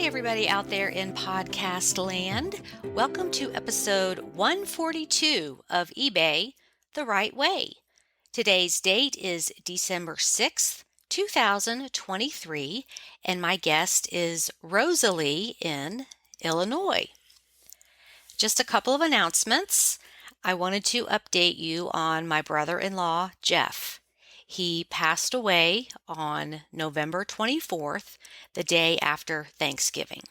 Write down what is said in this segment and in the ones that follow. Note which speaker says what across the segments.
Speaker 1: everybody out there in podcast land. Welcome to episode 142 of eBay the Right Way. Today's date is December 6th, 2023, and my guest is Rosalie in Illinois. Just a couple of announcements. I wanted to update you on my brother-in-law, Jeff. He passed away on November 24th, the day after Thanksgiving.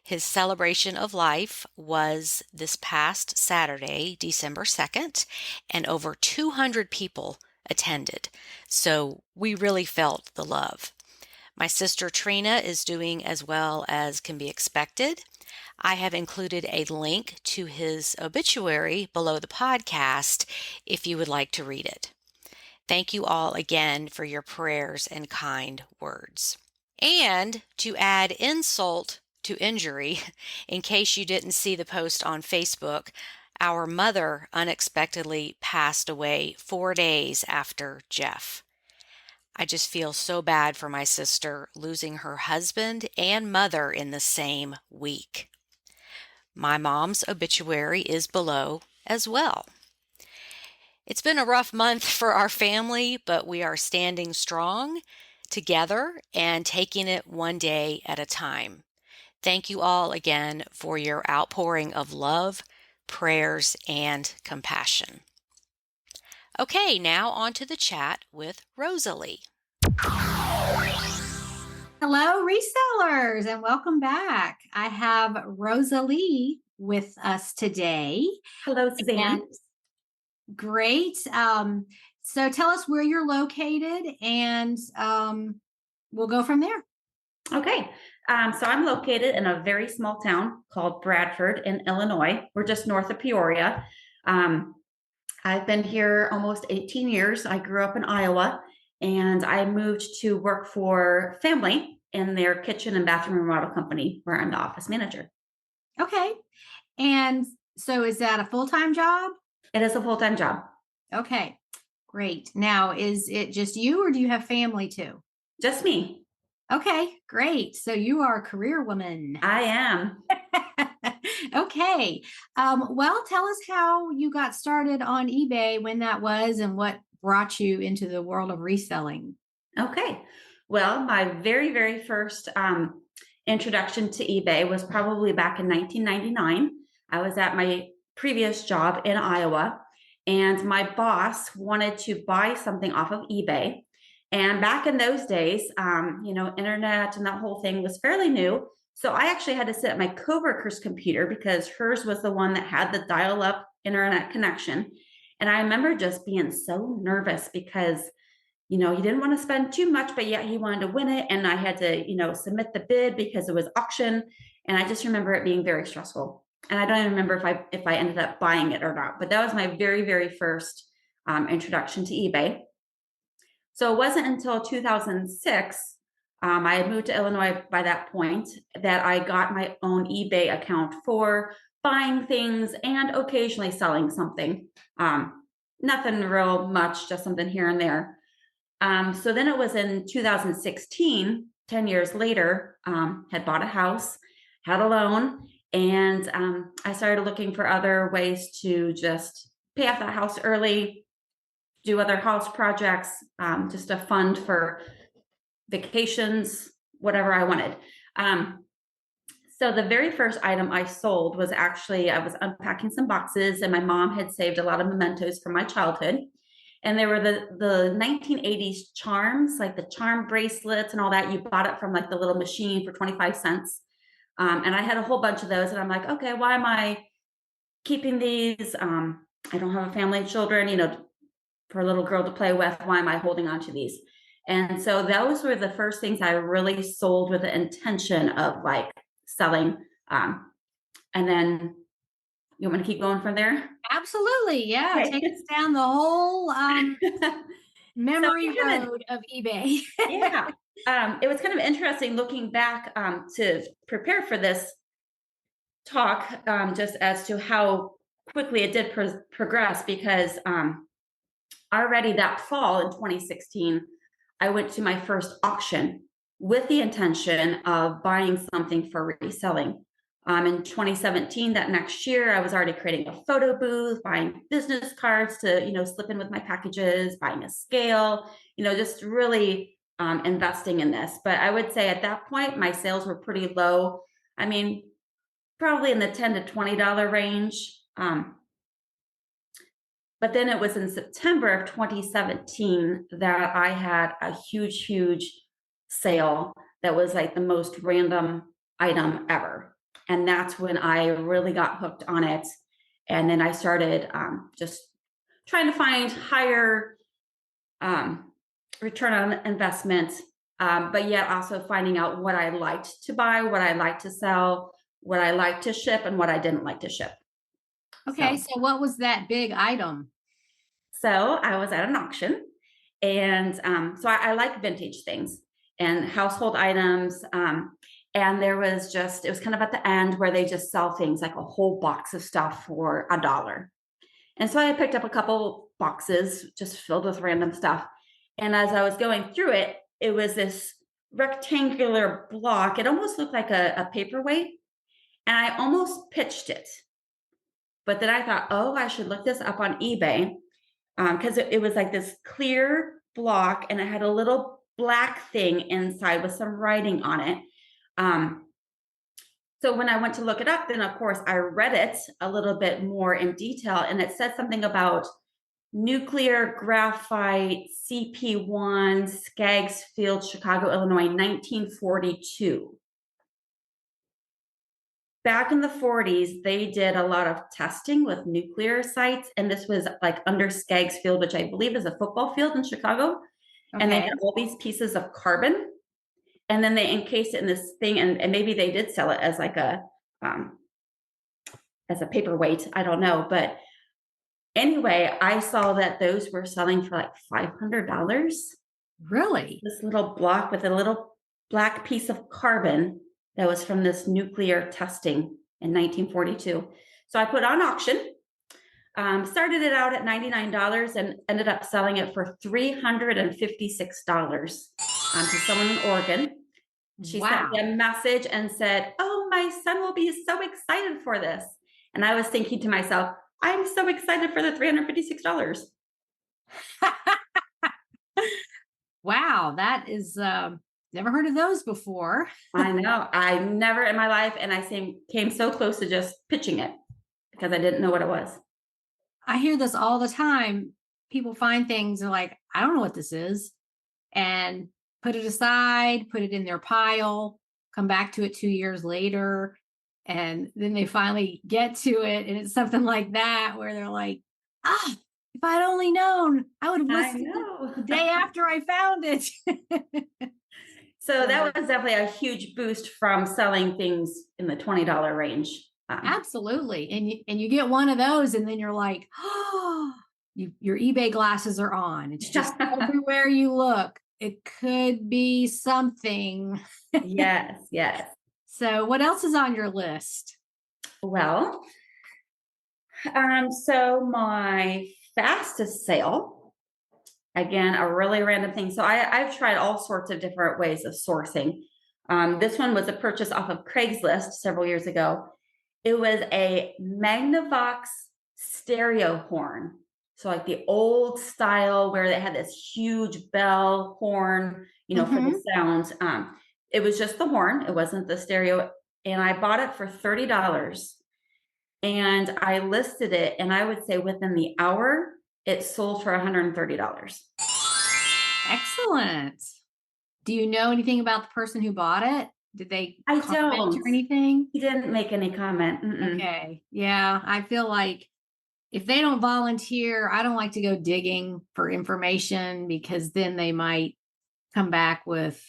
Speaker 1: His celebration of life was this past Saturday, December 2nd, and over 200 people attended. So we really felt the love. My sister Trina is doing as well as can be expected. I have included a link to his obituary below the podcast if you would like to read it. Thank you all again for your prayers and kind words. And to add insult to injury, in case you didn't see the post on Facebook, our mother unexpectedly passed away 4 days after Jeff. I just feel so bad for my sister losing her husband and mother in the same week. My mom's obituary is below as well. It's been a rough month for our family, but we are standing strong together and taking it one day at a time. Thank you all again for your outpouring of love, prayers, and compassion. Okay, now on to the chat with Rosalie.
Speaker 2: Hello, resellers, and welcome back. I have Rosalie with us today.
Speaker 3: Hello, Suzanne.
Speaker 2: Great. So tell us where you're located, and we'll go from there.
Speaker 3: Okay. So I'm located in a very small town called Bradford in Illinois. We're just north of Peoria. I've been here almost 18 years. I grew up in Iowa, and I moved to work for family in their kitchen and bathroom remodel company where I'm the office manager.
Speaker 2: Okay. And so is that a full-time job?
Speaker 3: It is a full-time job.
Speaker 2: Okay, great. Now, is it just you or do you have family too?
Speaker 3: Just me.
Speaker 2: Okay, great. So you are a career woman.
Speaker 3: I am.
Speaker 2: Okay. Well, tell us how you got started on eBay, when that was, and what brought you into the world of reselling.
Speaker 3: Okay. Well, my very, very first introduction to eBay was probably back in 1999. I was at my previous job in Iowa, and my boss wanted to buy something off of eBay. And back in those days, internet and that whole thing was fairly new. So I actually had to sit at my coworker's computer because hers was the one that had the dial-up internet connection. And I remember just being so nervous because, he didn't want to spend too much, but yet he wanted to win it. And I had to, submit the bid because it was auction. And I just remember it being very stressful. And I don't even remember if I ended up buying it or not. But that was my very, very first introduction to eBay. So it wasn't until 2006, I had moved to Illinois by that point, that I got my own eBay account for buying things and occasionally selling something. Nothing real much, just something here and there. So then it was in 2016, 10 years later, had bought a house, had a loan, and I started looking for other ways to just pay off that house early, do other house projects, just a fund for vacations, whatever I wanted. So the very first item I sold was actually, I was unpacking some boxes, and my mom had saved a lot of mementos from my childhood. And they were the 1980s charms, like the charm bracelets and all that. You bought it from like the little machine for 25 cents. And I had a whole bunch of those, and I'm like, okay, why am I keeping these? I don't have a family of children, for a little girl to play with. Why am I holding on to these? And so those were the first things I really sold with the intention of like selling. And then you want me to keep going from there?
Speaker 2: Absolutely. Yeah.
Speaker 3: Okay.
Speaker 2: Take us down the whole memory road of eBay.
Speaker 3: Yeah. It was kind of interesting looking back to prepare for this talk, just as to how quickly it did progress, because already that fall in 2016, I went to my first auction with the intention of buying something for reselling. In 2017, that next year, I was already creating a photo booth, buying business cards to, slip in with my packages, buying a scale, just really investing in this. But I would say at that point, my sales were pretty low. I mean, probably in the $10 to $20 range. But then it was in September of 2017 that I had a huge, huge sale that was like the most random item ever. And that's when I really got hooked on it. And then I started just trying to find higher return on investment, but yet also finding out what I liked to buy, what I liked to sell, what I liked to ship, and what I didn't like to ship.
Speaker 2: Okay, so what was that big item?
Speaker 3: So I was at an auction, and so I like vintage things and household items. And there was it was kind of at the end where they just sell things like a whole box of stuff for $1. And so I picked up a couple boxes just filled with random stuff. And as I was going through it, it was this rectangular block. It almost looked like a paperweight. And I almost pitched it. But then I thought, oh, I should look this up on eBay, because it was like this clear block and it had a little black thing inside with some writing on it. So when I went to look it up, then of course I read it a little bit more in detail, and it said something about nuclear graphite CP1, Skaggs Field, Chicago, Illinois, 1942. Back in the 40s, they did a lot of testing with nuclear sites, and this was like under Skaggs Field, which I believe is a football field in Chicago. Okay. And they had all these pieces of carbon, and then they encased it in this thing, and maybe they did sell it as like a paperweight. I don't know, but anyway, I saw that those were selling for like $500.
Speaker 2: Really?
Speaker 3: This little block with a little black piece of carbon that was from this nuclear testing in 1942. So I put on auction, started it out at $99 and ended up selling it for $356 to someone in Oregon. She sent me a message and said, oh, my son will be so excited for this. And I was thinking to myself, I'm so excited for the $356.
Speaker 2: Wow, that is never heard of those before.
Speaker 3: I know. I never in my life, and I came so close to just pitching it because I didn't know what it was.
Speaker 2: I hear this all the time. People find things and like, I don't know what this is, and put it aside, put it in their pile, come back to it 2 years later, and then they finally get to it, and it's something like that where they're like, if I'd only known, I would have listed it the day after I found it.
Speaker 3: So that was definitely a huge boost from selling things in the $20 range.
Speaker 2: Absolutely. And you get one of those, and then you're like, oh, your eBay glasses are on. It's just everywhere you look. It could be something.
Speaker 3: Yes.
Speaker 2: So what else is on your list?
Speaker 3: Well, so my fastest sale, again, a really random thing. So I've tried all sorts of different ways of sourcing. This one was a purchase off of Craigslist several years ago. It was a Magnavox stereo horn. So like the old style where they had this huge bell horn, for the sounds. It was just the horn. It wasn't the stereo. And I bought it for $30. And I listed it, and I would say within the hour, it sold for $130.
Speaker 2: Excellent. Do you know anything about the person who bought it? Did they comment or anything?
Speaker 3: He didn't make any comment. Mm-mm.
Speaker 2: Okay. Yeah. I feel like if they don't volunteer, I don't like to go digging for information, because then they might come back with,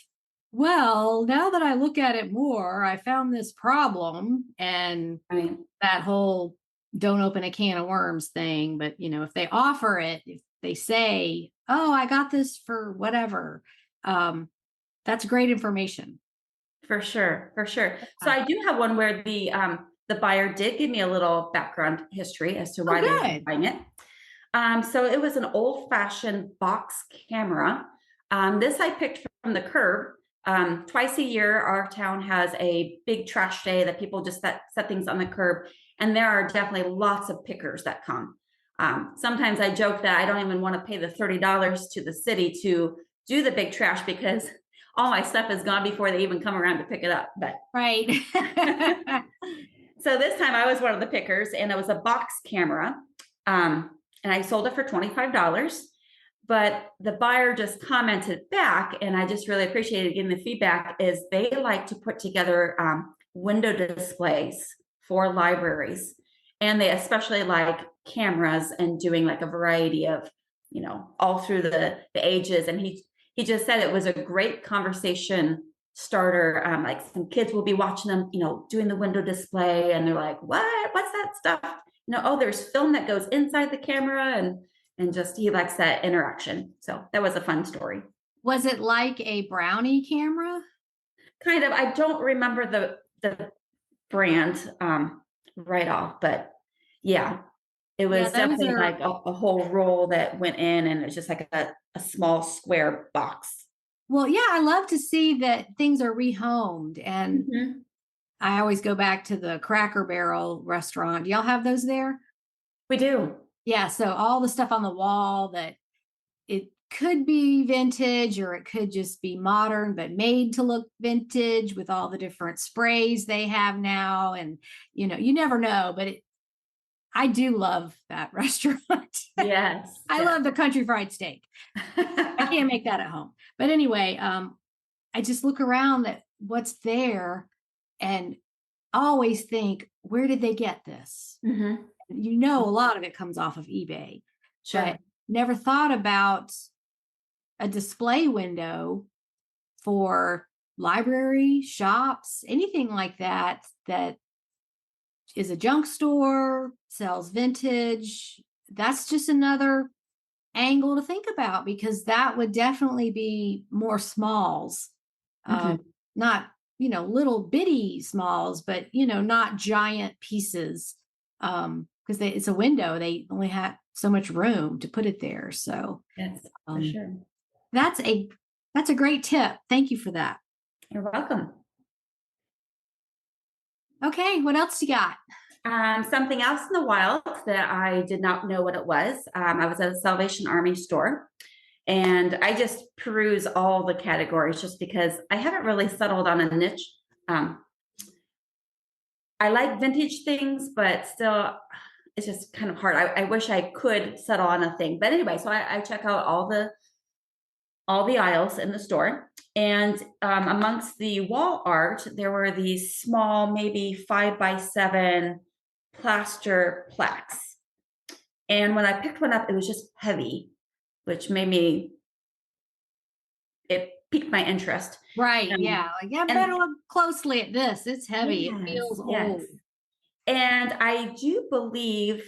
Speaker 2: well, now that I look at it more, I found this problem, and that whole don't open a can of worms thing. But, if they offer it, if they say, oh, I got this for whatever, that's great information.
Speaker 3: For sure. So I do have one where the buyer did give me a little background history as to why they were buying it. So it was an old-fashioned box camera. This I picked from the curb. Twice a year, our town has a big trash day that people just set things on the curb. And there are definitely lots of pickers that come. Sometimes I joke that I don't even want to pay the $30 to the city to do the big trash because all my stuff is gone before they even come around to pick it up. But
Speaker 2: Right.
Speaker 3: so this time I was one of the pickers, and it was a box camera. And I sold it for $25. But the buyer just commented back, and I just really appreciated getting the feedback, is they like to put together window displays for libraries. And they especially like cameras and doing like a variety of, all through the ages. And he just said it was a great conversation starter. Like some kids will be watching them, doing the window display, and they're like, what's that stuff? Oh, there's film that goes inside the camera, and just he likes that interaction. So that was a fun story.
Speaker 2: Was it like a brownie camera?
Speaker 3: Kind of. I don't remember the brand right off, but yeah, it was definitely like a whole roll that went in, and it was just like a small square box.
Speaker 2: Well, yeah, I love to see that things are rehomed, and I always go back to the Cracker Barrel restaurant. Do y'all have those there?
Speaker 3: We do.
Speaker 2: Yeah, so all the stuff on the wall that it could be vintage or it could just be modern, but made to look vintage with all the different sprays they have now. And, you never know, but I do love that restaurant.
Speaker 3: Yes.
Speaker 2: I love the country fried steak. I can't make that at home. But anyway, I just look around at what's there and always think, where did they get this? A lot of it comes off of eBay.
Speaker 3: Sure.
Speaker 2: But never thought about a display window for library, shops, anything like that is a junk store, sells vintage. That's just another angle to think about, because that would definitely be more smalls. Not, little bitty smalls, but, not giant pieces. Because it's a window. They only have so much room to put it there. So
Speaker 3: yes, for sure.
Speaker 2: That's a great tip. Thank you for that.
Speaker 3: You're welcome.
Speaker 2: Okay, what else you got?
Speaker 3: Something else in the wild that I did not know what it was. I was at a Salvation Army store, and I just peruse all the categories just because I haven't really settled on a niche. I like vintage things, but still, it's just kind of hard. I wish I could settle on a thing. But anyway, so I check out all the aisles in the store. And amongst the wall art, there were these small, maybe 5x7 plaster plaques. And when I picked one up, it was just heavy, which it piqued my interest.
Speaker 2: Right. Yeah. Like, I better look closely at this. It's heavy.
Speaker 3: Yes,
Speaker 2: it feels
Speaker 3: yes.
Speaker 2: old.
Speaker 3: And I do believe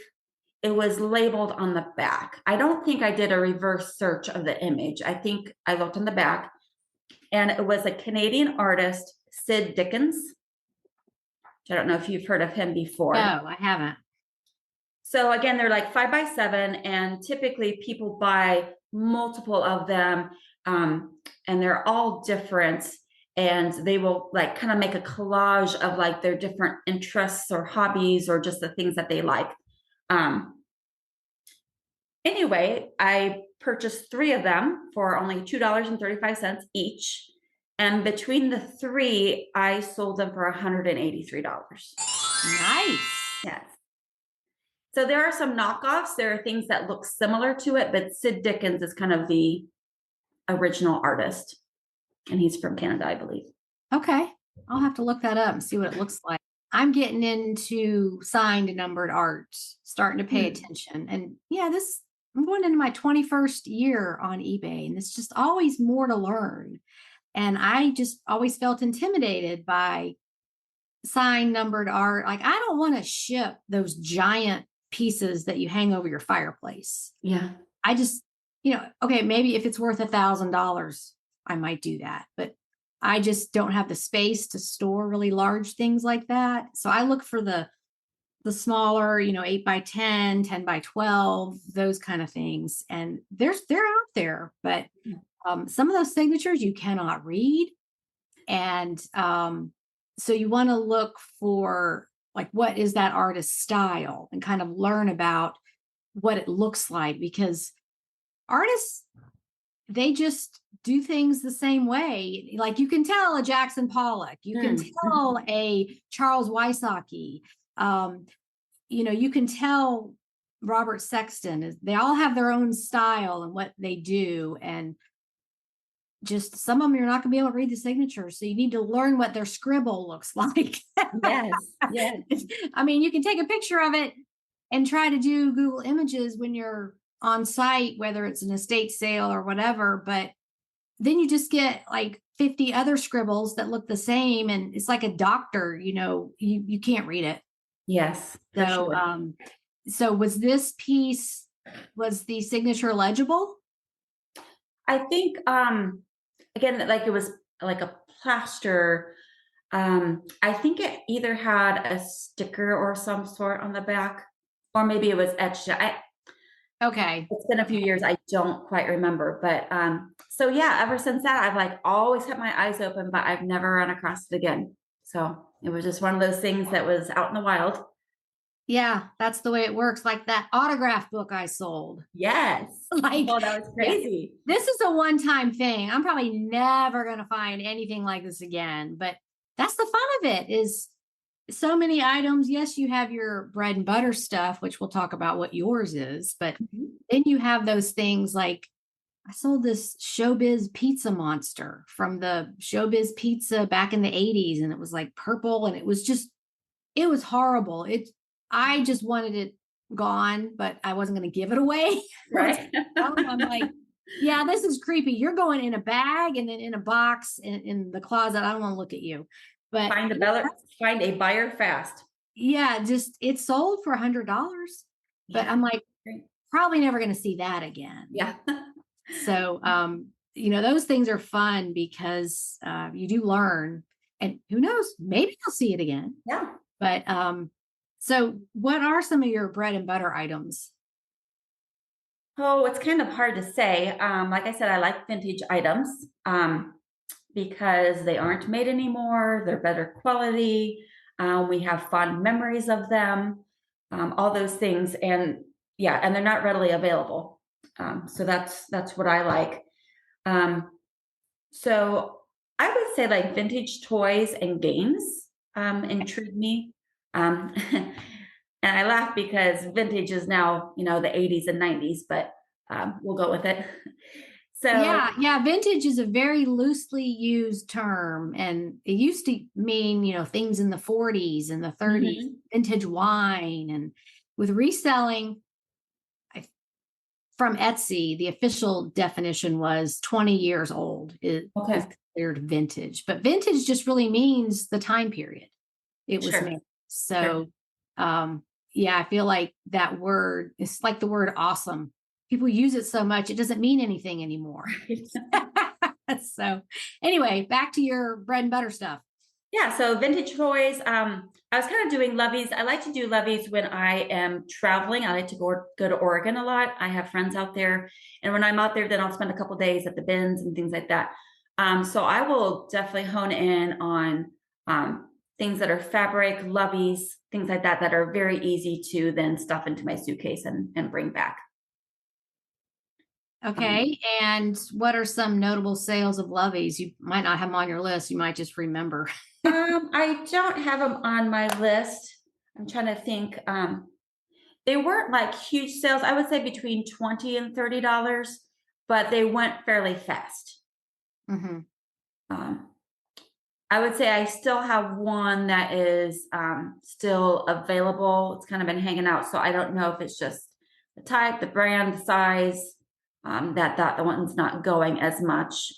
Speaker 3: it was labeled on the back. I don't think I did a reverse search of the image. I think I looked on the back, and it was a Canadian artist, Sid Dickens. I don't know if you've heard of him before.
Speaker 2: No, I haven't.
Speaker 3: So again, they're like 5x7, and typically people buy multiple of them, and they're all different. And they will like kind of make a collage of like their different interests or hobbies or just the things that they like. Anyway, I purchased 3 of them for only $2.35 each. And between the 3, I sold them for $183.
Speaker 2: Nice.
Speaker 3: Yes. So there are some knockoffs. There are things that look similar to it, but Sid Dickens is kind of the original artist. And he's from Canada, I believe.
Speaker 2: Okay. I'll have to look that up and see what it looks like. I'm getting into signed and numbered art, starting to pay attention. And yeah, I'm going into my 21st year on eBay, and it's just always more to learn. And I just always felt intimidated by signed numbered art. Like, I don't want to ship those giant pieces that you hang over your fireplace.
Speaker 3: Yeah.
Speaker 2: I just, okay, maybe if it's worth $1,000, I might do that. But I just don't have the space to store really large things like that. So I look for the smaller, 8x10, 10x12, those kind of things. And they're out there, but some of those signatures you cannot read. And so you want to look for like, what is that artist's style, and kind of learn about what it looks like, because artists, they just do things the same way. Like you can tell a Jackson Pollock, you can tell a Charles Wysocki, you can tell Robert Sexton. They all have their own style and what they do. And just some of them, you're not going to be able to read the signature. So you need to learn what their scribble looks like.
Speaker 3: Yes. Yes.
Speaker 2: I mean, you can take a picture of it and try to do Google Images when you're on site, whether it's an estate sale or whatever, but then you just get like 50 other scribbles that look the same. And it's like a doctor, you can't read it.
Speaker 3: Yes. For
Speaker 2: So,
Speaker 3: sure.
Speaker 2: so was this piece, was the signature legible?
Speaker 3: I think, again, like it was like a plaster. I think it either had a sticker or some sort on the back, or maybe it was etched.
Speaker 2: Okay.
Speaker 3: It's been a few years. I don't quite remember, but so yeah, ever since that, I've like always had my eyes open, but I've never run across it again. So it was just one of those things that was out in the wild.
Speaker 2: Yeah, that's the way it works. Like that autograph book I sold.
Speaker 3: Yes.
Speaker 2: Like,
Speaker 3: oh, that was crazy.
Speaker 2: This is a one-time thing. I'm probably never going to find anything like this again, but that's the fun of it, is so many items. Yes, you have your bread and butter stuff, which we'll talk about what yours is, but then you have those things like, I sold this Showbiz pizza monster from the Showbiz pizza back in the 80s. And it was like purple, and it was horrible. I just wanted it gone, but I wasn't going to give it away.
Speaker 3: Right.
Speaker 2: I'm like, yeah, this is creepy. You're going in a bag and then in a box in the closet. I don't want to look at you. But
Speaker 3: Find a buyer fast.
Speaker 2: yeah, just it sold for $100. But I'm like, probably never going to see that again.
Speaker 3: Yeah.
Speaker 2: So, those things are fun because you do learn, and who knows, maybe you'll see it again.
Speaker 3: Yeah.
Speaker 2: But so what are some of your bread and butter items?
Speaker 3: Oh, it's kind of hard to say. Like I said, I like vintage items because they aren't made anymore. They're better quality. We have fond memories of them, all those things. And yeah, and they're not readily available. So that's what I like. So I would say like vintage toys and games intrigue me. And I laugh because vintage is now, the 80s and 90s, but we'll go with it. So
Speaker 2: Yeah, vintage is a very loosely used term, and it used to mean, things in the 40s and the 30s, vintage wine. And with reselling, from Etsy, the official definition was 20 years old is considered vintage. But vintage just really means the time period it was made. So, yeah, I feel like that word is like the word awesome. People use it so much, it doesn't mean anything anymore. So anyway, back to your bread and butter stuff.
Speaker 3: Yeah, so vintage toys. I was kind of doing loveys. I like to do loveys when I am traveling. I like to go to Oregon a lot. I have friends out there, and when I'm out there, then I'll spend a couple days at the bins and things like that. So I will definitely hone in on things that are fabric, loveys, things like that are very easy to then stuff into my suitcase and bring back.
Speaker 2: Okay. And what are some notable sales of loveys? You might not have them on your list. You might just remember.
Speaker 3: I don't have them on my list. I'm trying to think. They weren't like huge sales. I would say between $20 and $30, but they went fairly fast. I would say I still have one that is still available. It's kind of been hanging out, so I don't know if it's just the type, the brand, the size. That the one's not going as much.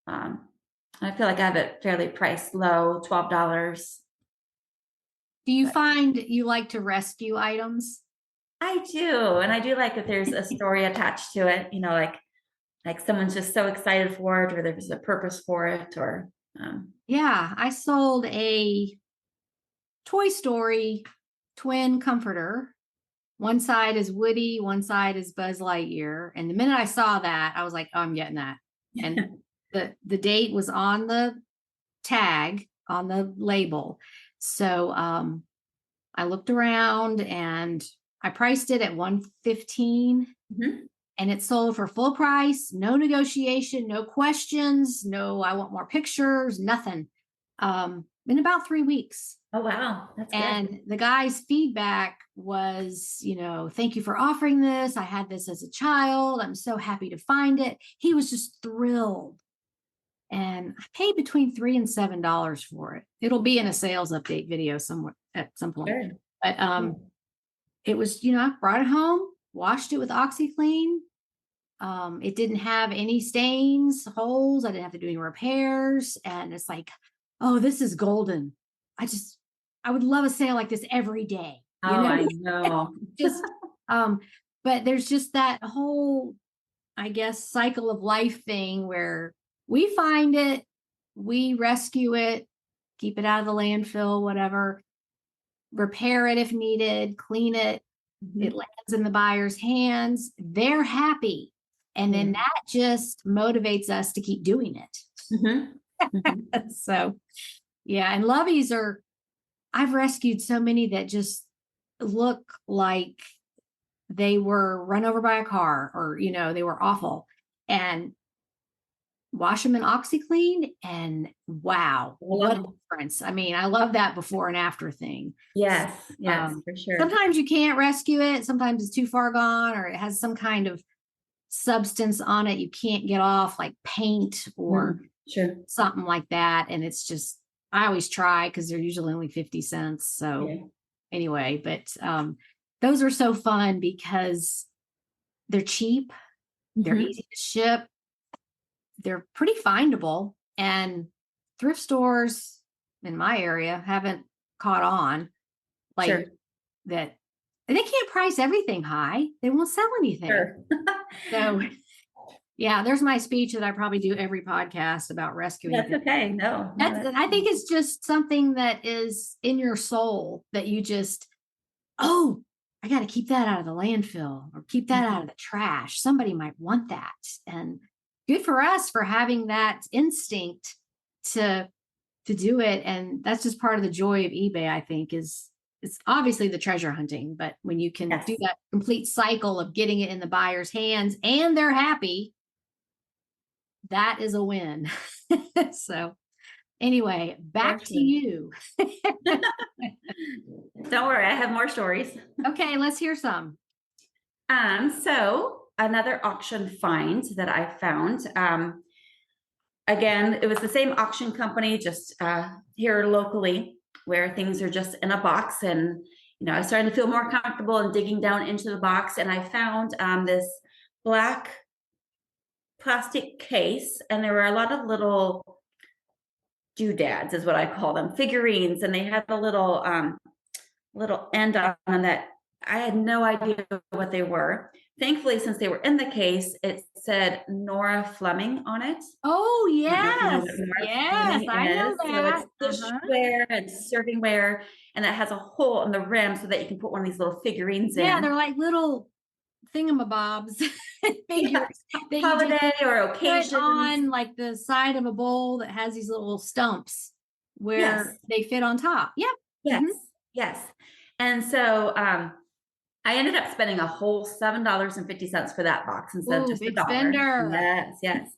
Speaker 3: I feel like I have it fairly priced low, $12.
Speaker 2: Do you find you like to rescue items?
Speaker 3: I do, and I do like that there's a story attached to it. Like someone's just so excited for it, or there's a purpose for it, or
Speaker 2: yeah, I sold a Toy Story twin comforter. One side is Woody, one side is Buzz Lightyear. And the minute I saw that, I was like, oh, I'm getting that. And the date was on the tag on the label. So I looked around and I priced it at $115, and it sold for full price, no negotiation, no questions, no, I want more pictures, nothing. In about 3 weeks.
Speaker 3: Oh, wow. That's good.
Speaker 2: And the guy's feedback was, thank you for offering this. I had this as a child. I'm so happy to find it. He was just thrilled. And I paid between $3 and $7 for it. It'll be in a sales update video somewhere at some point.
Speaker 3: Sure.
Speaker 2: But it was, I brought it home, washed it with OxyClean. It didn't have any stains, holes. I didn't have to do any repairs. And it's like, oh, this is golden. I would love a sale like this every day.
Speaker 3: I know.
Speaker 2: Just, but there's just that whole, I guess, cycle of life thing where we find it, we rescue it, keep it out of the landfill, whatever, repair it if needed, clean it. It lands in the buyer's hands. They're happy. And then that just motivates us to keep doing it. So, yeah. And loveys I've rescued so many that just look like they were run over by a car or, they were awful, and wash them in OxyClean, and wow, what a difference. I mean, I love that before and after thing.
Speaker 3: Yes, for sure.
Speaker 2: Sometimes you can't rescue it. Sometimes it's too far gone, or it has some kind of substance on it you can't get off, like paint or something like that. And it's just, I always try because they're usually only 50 cents. So anyway, but those are so fun because they're cheap. They're easy to ship. They're pretty findable, and thrift stores in my area haven't caught on like that. They can't price everything high. They won't sell anything. So yeah, there's my speech that I probably do every podcast about rescuing.
Speaker 3: That's okay. No,
Speaker 2: I think it's just something that is in your soul that you just, I got to keep that out of the landfill or keep that out of the trash. Somebody might want that. And good for us for having that instinct to do it. And that's just part of the joy of eBay, I think, is it's obviously the treasure hunting, but when you can do that complete cycle of getting it in the buyer's hands and they're happy, that is a win. So anyway, back to you.
Speaker 3: Don't worry, I have more stories.
Speaker 2: Okay, let's hear some.
Speaker 3: So another auction find that I found. Again, it was the same auction company, just here locally, where things are just in a box. And, I was starting to feel more comfortable in digging down into the box. And I found this black plastic case, and there were a lot of little doodads, is what I call them, figurines. And they had a little end on that. I had no idea what they were. Thankfully, since they were in the case, it said Nora Fleming on it.
Speaker 2: Oh, yes. I know that.
Speaker 3: So it's dishware and servingware, and it has a hole in the rim so that you can put one of these little figurines in.
Speaker 2: Yeah, they're like little thingamabobs figures.
Speaker 3: Holiday or occasion.
Speaker 2: On like the side of a bowl that has these little stumps where they fit on top. Yep.
Speaker 3: Yes. And so I ended up spending a whole $7.50 for that box instead of just
Speaker 2: big
Speaker 3: $1.
Speaker 2: spender.
Speaker 3: Yes.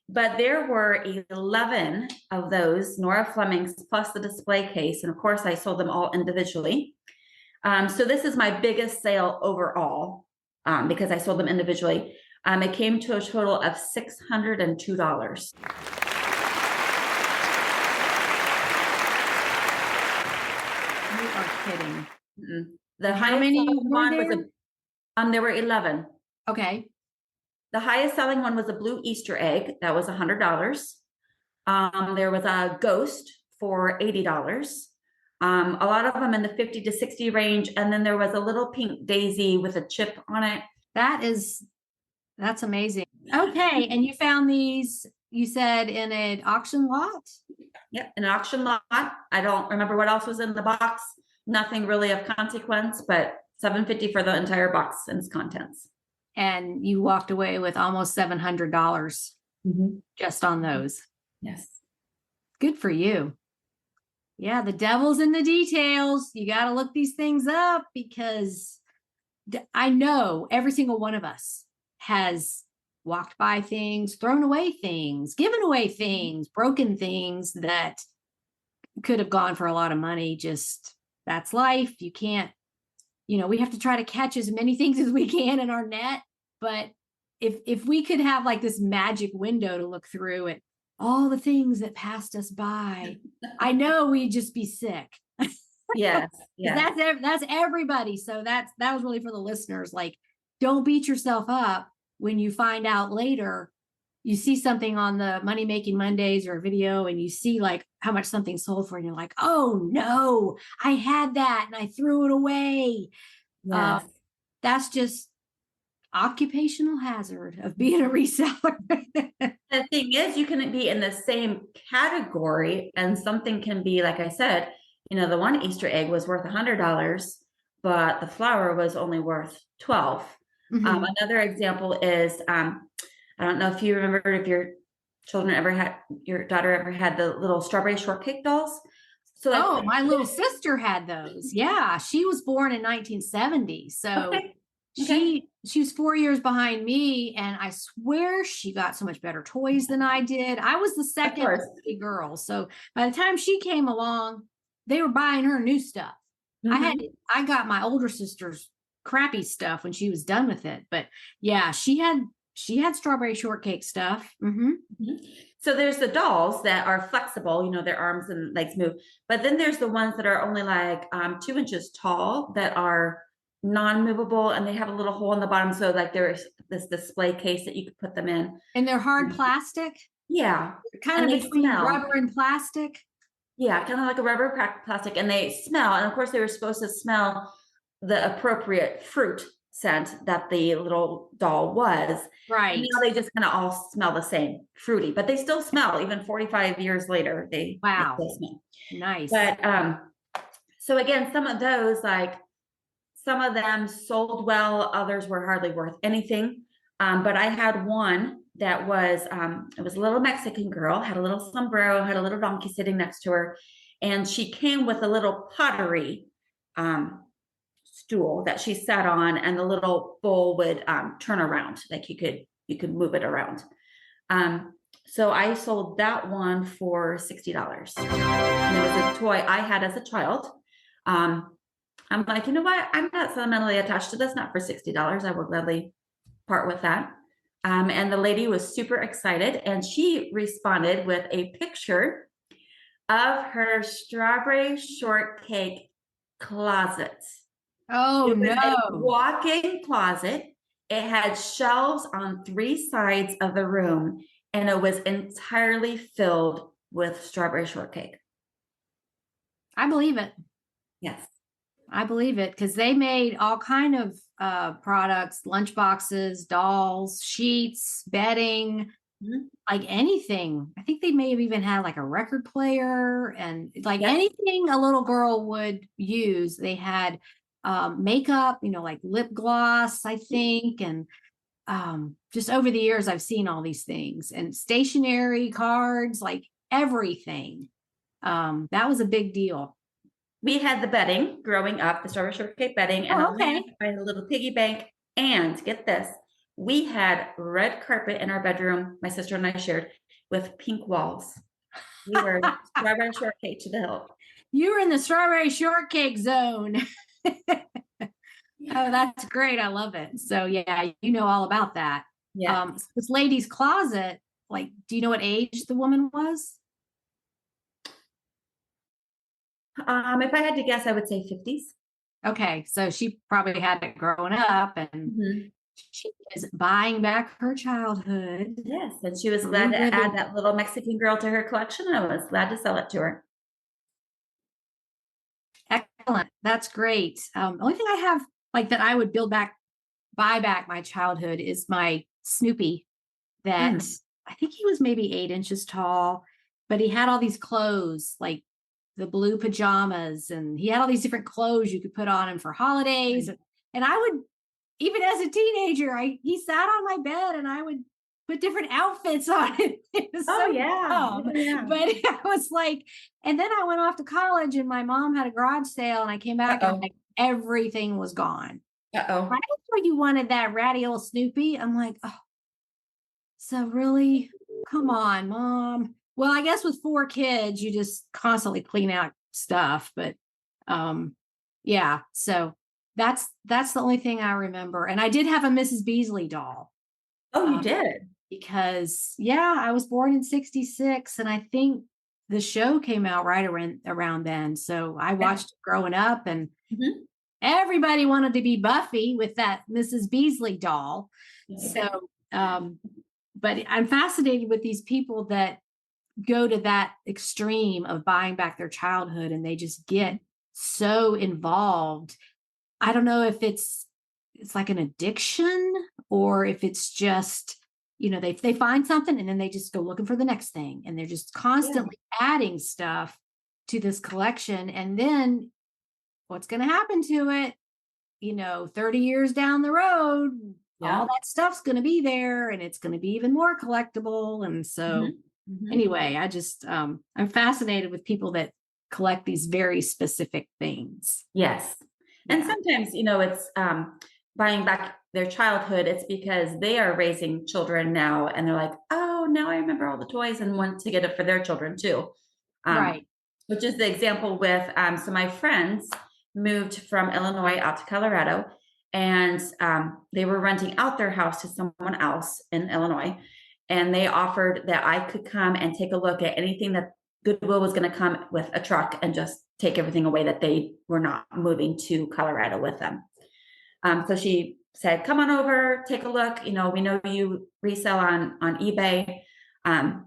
Speaker 3: But there were 11 of those Nora Flemings plus the display case. And of course, I sold them all individually. So this is my biggest sale overall because I sold them individually. It came to a total of $602.
Speaker 2: You are kidding.
Speaker 3: The highest selling one was there were 11.
Speaker 2: Okay.
Speaker 3: The highest selling one was a blue Easter egg. That was $100. There was a ghost for $80. A lot of them in the 50 to 60 range. And then there was a little pink daisy with a chip on it.
Speaker 2: That's amazing. Okay. And you found these, you said, in an auction lot?
Speaker 3: Yep, an auction lot. I don't remember what else was in the box. Nothing really of consequence, but $750 for the entire box and its contents.
Speaker 2: And you walked away with almost $700 just on those.
Speaker 3: Yes.
Speaker 2: Good for you. Yeah, the devil's in the details. You got to look these things up because I know every single one of us has walked by things, thrown away things, given away things, broken things that could have gone for a lot of money. Just that's life. You can't, we have to try to catch as many things as we can in our net. But if we could have like this magic window to look through at all the things that passed us by, I know we'd just be sick.
Speaker 3: Yes. Yes.
Speaker 2: That's everybody. So that was really for the listeners. Like, don't beat yourself up when you find out later. You see something on the Money Making Mondays or a video, and you see like how much something sold for, and you're like, "Oh no, I had that and I threw it away."
Speaker 3: Yes.
Speaker 2: That's just occupational hazard of being a reseller.
Speaker 3: The thing is, you can be in the same category, and something can be, like I said, the one Easter egg was worth $100, but the flower was only worth 12.
Speaker 2: Mhm.
Speaker 3: Another example is, I don't know if you remember if your daughter ever had the little strawberry shortcake dolls. So like,
Speaker 2: Oh, my little sister had those. Yeah, she was born in 1970. So
Speaker 3: okay.
Speaker 2: she was 4 years behind me, and I swear she got so much better toys than I did. I was the
Speaker 3: Of
Speaker 2: second
Speaker 3: course.
Speaker 2: girl. So by the time she came along, they were buying her new stuff.
Speaker 3: Mhm.
Speaker 2: I got my older sister's crappy stuff when she was done with it. But yeah, she had strawberry shortcake stuff.
Speaker 3: Mhm. So there's the dolls that are flexible, their arms and legs move. But then there's the ones that are only like 2 inches tall that are non-movable, and they have a little hole in the bottom. So like there's this display case that you could put them in.
Speaker 2: And they're hard plastic,
Speaker 3: Yeah.
Speaker 2: kind
Speaker 3: And
Speaker 2: of
Speaker 3: they
Speaker 2: between
Speaker 3: smell.
Speaker 2: rubber and plastic.
Speaker 3: Yeah, kind of like a rubber plastic, and they smell. And of course, they were supposed to smell the appropriate fruit scent that the little doll was. And
Speaker 2: Right.
Speaker 3: now they just kind of all smell the same, fruity, but they still smell. Even 45 years later, they
Speaker 2: Wow.
Speaker 3: still smell.
Speaker 2: Nice.
Speaker 3: But so again, some of those, like some of them sold well, others were hardly worth anything. But I had one that was it was a little Mexican girl, had a little sombrero, had a little donkey sitting next to her, and she came with a little pottery stool that she sat on, and the little bowl would turn around, like you could move it around. So I sold that one for $60. And it was a toy I had as a child. I'm like, you know what? I'm not sentimentally attached to this, not for $60. I will gladly part with that. And the lady was super excited, and she responded with a picture of her strawberry shortcake closet.
Speaker 2: Oh
Speaker 3: It was a
Speaker 2: no.
Speaker 3: walk-in closet. It had shelves on 3 sides of the room, and it was entirely filled with strawberry shortcake.
Speaker 2: I believe it.
Speaker 3: Yes.
Speaker 2: I believe it because they made all kind of products, lunch boxes, dolls, sheets, bedding,
Speaker 3: Mhm.
Speaker 2: like anything. I think they may have even had like a record player and like
Speaker 3: Yes.
Speaker 2: anything a little girl would use. They had makeup, like lip gloss, I think, and just over the years I've seen all these things and stationery, cards, like everything. That was a big deal.
Speaker 3: We had the bedding growing up, the strawberry shortcake bedding, and
Speaker 2: Oh,
Speaker 3: a
Speaker 2: okay.
Speaker 3: lamp. I had a little piggy bank. And get this, we had red carpet in our bedroom, my sister and I shared, with pink walls. We were strawberry shortcake to the hilt.
Speaker 2: You were in the strawberry shortcake zone. Oh, that's great. I love it. So yeah, you know all about that.
Speaker 3: Yeah.
Speaker 2: This lady's closet, like, do you know what age the woman was?
Speaker 3: If I had to guess, I would say 50s.
Speaker 2: Okay, so she probably had it growing up and
Speaker 3: Mhm.
Speaker 2: she is buying back her childhood.
Speaker 3: Yes, and she was glad to add that little Mexican girl to her collection, and I was glad to sell it to her.
Speaker 2: Excellent. That's great. The only thing I have like that I would buy back my childhood is my Snoopy that
Speaker 3: Mm.
Speaker 2: I think he was maybe 8 inches tall, but he had all these clothes like the blue pajamas, and he had all these different clothes you could put on him for holidays. And I would, even as a teenager, he sat on my bed and I would put different outfits on it. It was
Speaker 3: Oh
Speaker 2: so
Speaker 3: yeah.
Speaker 2: dumb.
Speaker 3: Yeah.
Speaker 2: But I was like, and then I went off to college and my mom had a garage sale and I came back and
Speaker 3: Uh-oh.
Speaker 2: like everything was gone.
Speaker 3: Uh-oh.
Speaker 2: Right when you wanted that ratty old Snoopy, I'm like, oh, so really? Come on, mom. Well, I guess with 4 kids, you just constantly clean out stuff, but yeah, so that's the only thing I remember. And I did have a Mrs. Beasley doll.
Speaker 3: Oh, you
Speaker 2: Um,
Speaker 3: did?
Speaker 2: because yeah, I was born in 66 and I think the show came out right around then. So I
Speaker 3: Yeah.
Speaker 2: watched it growing up and
Speaker 3: Mhm.
Speaker 2: everybody wanted to be Buffy with that Mrs. Beasley doll.
Speaker 3: Yeah.
Speaker 2: So but I'm fascinated with these people that go to that extreme of buying back their childhood and they just get so involved. I don't know if it's like an addiction or if it's just, they find something and then they just go looking for the next thing and they're just
Speaker 3: Yeah.
Speaker 2: constantly adding stuff to this collection. And then what's going to happen to it? 30 years down the road,
Speaker 3: Yeah.
Speaker 2: all that stuff's going to be there and it's going to be even more collectible. And so
Speaker 3: Mhm. Mhm.
Speaker 2: anyway, I just I'm fascinated with people that collect these very specific things.
Speaker 3: Yes. And
Speaker 2: Yeah.
Speaker 3: sometimes, it's buying back their childhood. It's because they are raising children now and they're like, oh, now I remember all the toys and want to get it for their children too. Um,
Speaker 2: Right.
Speaker 3: which is the example with, so my friends moved from Illinois out to Colorado and they were renting out their house to someone else in Illinois. And they offered that I could come and take a look at anything that Goodwill was going to come with a truck and just take everything away that they were not moving to Colorado with them. So she said, "Come on over, take a look. We know you resell on eBay." Of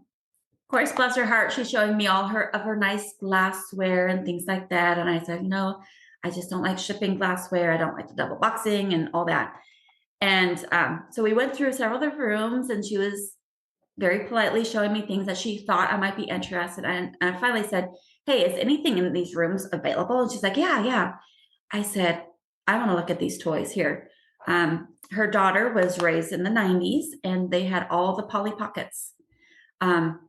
Speaker 3: course, bless her heart, she's showing me all of her nice glassware and things like that. And I said, "No, I just don't like shipping glassware. I don't like the double boxing and all that." And so we went through several of the rooms, and she was very politely showing me things that she thought I might be interested in. And I finally said, "Hey, is anything in these rooms available?" And she's like, "Yeah, yeah." I said, "I want to look at these toys here." Her daughter was raised in the 90s and they had all the Polly Pockets. Um,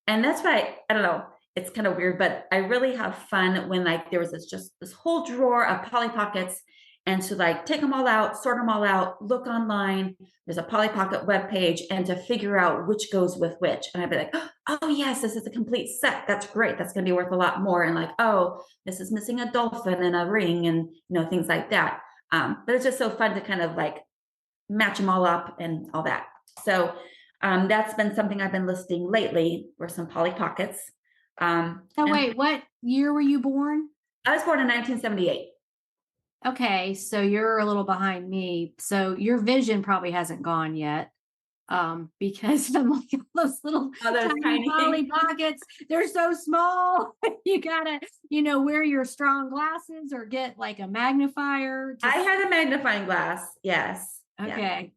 Speaker 3: and that's why I don't know, it's kind of weird, but I really have fun when like there was this whole drawer of Polly Pockets and to like take them all out, sort them all out, look online. There's a Polly Pocket webpage and to figure out which goes with which. And I'd be like, oh yes, this is a complete set. That's great. That's going to be worth a lot more. And like, oh, this is missing a dolphin and a ring and things like that. But it's just so fun to kind of like match them all up and all that. So that's been something I've been listing lately were some Polly Pockets.
Speaker 2: Oh,
Speaker 3: And
Speaker 2: wait, what year were you born?
Speaker 3: I was born in 1978.
Speaker 2: Okay, so you're a little behind me. So your vision probably hasn't gone yet. Because I'm like those little
Speaker 3: Oh, those
Speaker 2: tiny
Speaker 3: tiny
Speaker 2: Polly
Speaker 3: things.
Speaker 2: Pockets, they're so small. You gotta, wear your strong glasses or get like a magnifier
Speaker 3: I had a magnifying glass. Yes. Yeah.
Speaker 2: okay.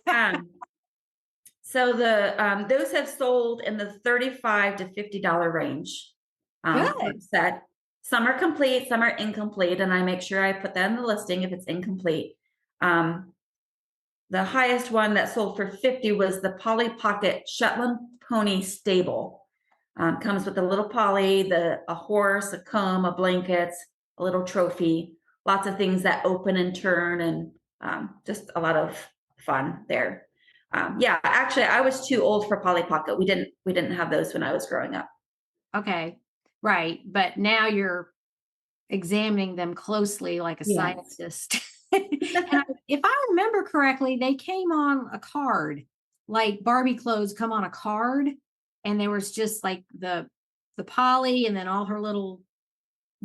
Speaker 3: Um, so those have sold in the $35 to $50 range. Per
Speaker 2: Good.
Speaker 3: set. Some are complete, some are incomplete, and I make sure I put that in the listing if it's incomplete. The highest one that sold for 50 was the Polly Pocket Shetland Pony Stable. Comes with a little Polly, a horse, a comb, a blanket, a little trophy, lots of things that open and turn, and just a lot of fun there. Yeah, actually, I was too old for Polly Pocket. We didn't have those when I was growing up.
Speaker 2: Okay. Right. But now you're examining them closely like a
Speaker 3: Yes.
Speaker 2: scientist. If I remember correctly, they came on a card, like Barbie clothes come on a card, and there was just like the Polly and then all her little